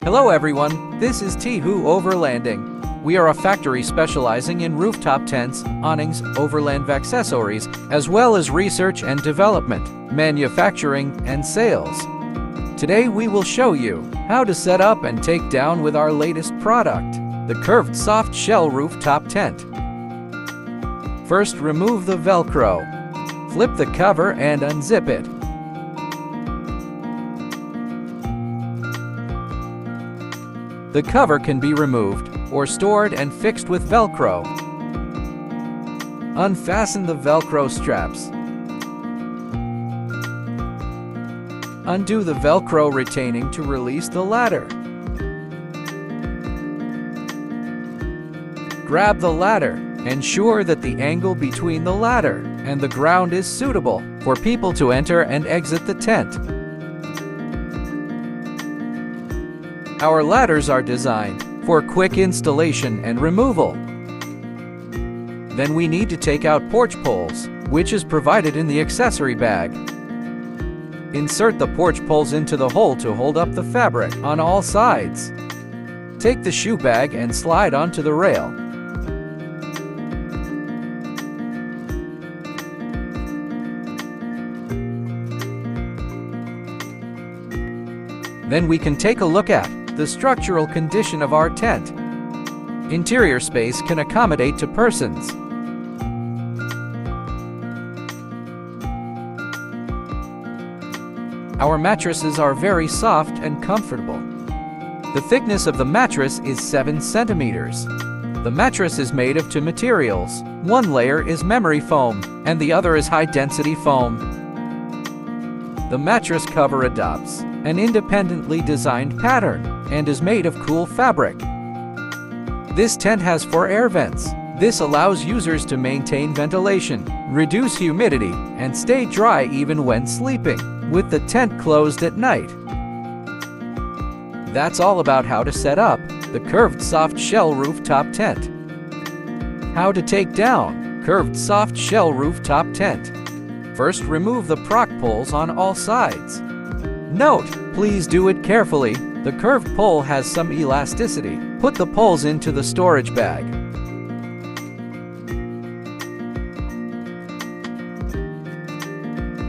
Hello everyone, this is Teehoo Overlanding. We are a factory specializing in rooftop tents, awnings, overland accessories, as well as research and development, manufacturing, and sales. Today we will show you how to set up and take down with our latest product, the curved soft shell rooftop tent. First, remove the Velcro. Flip the cover and unzip it. The cover can be removed or stored and fixed with Velcro. Unfasten the Velcro straps. Undo the Velcro retaining to release the ladder. Grab the ladder. Ensure that the angle between the ladder and the ground is suitable for people to enter and exit the tent. Our ladders are designed for quick installation and removal. Then we need to take out porch poles, which is provided in the accessory bag. Insert the porch poles into the hole to hold up the fabric on all sides. Take the shoe bag and slide onto the rail. Then we can take a look at the structural condition of our tent. Interior space can accommodate 2 persons. Our mattresses are very soft and comfortable. The thickness of the mattress is 7 centimeters. The mattress is made of 2 materials. One layer is memory foam, and the other is high-density foam. The mattress cover adopts an independently designed pattern and is made of cool fabric. This tent has 4 air vents. This allows users to maintain ventilation, reduce humidity, and stay dry even when sleeping, with the tent closed at night. That's all about how to set up the curved soft shell rooftop tent. How to take down curved soft shell rooftop tent. First, remove the proc poles on all sides. Note, please do it carefully. The curved pole has some elasticity. Put the poles into the storage bag.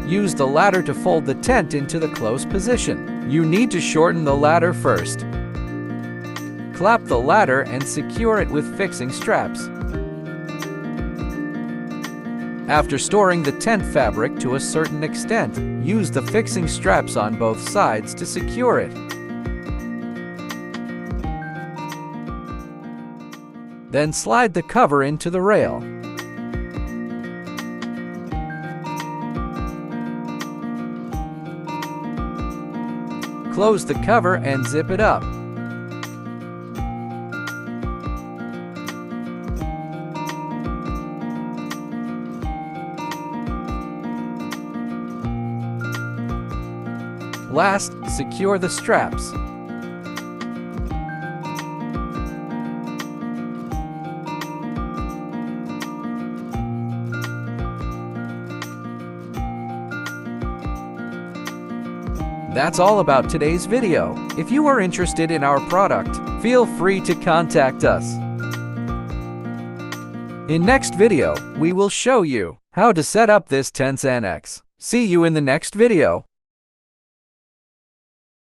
Use the ladder to fold the tent into the close position. You need to shorten the ladder first. Clap the ladder and secure it with fixing straps. After storing the tent fabric to a certain extent, use the fixing straps on both sides to secure it. Then slide the cover into the rail. Close the cover and zip it up. Last, secure the straps. That's all about today's video. If you are interested in our product, feel free to contact us. In next video, we will show you how to set up this tent's annex. See you in the next video.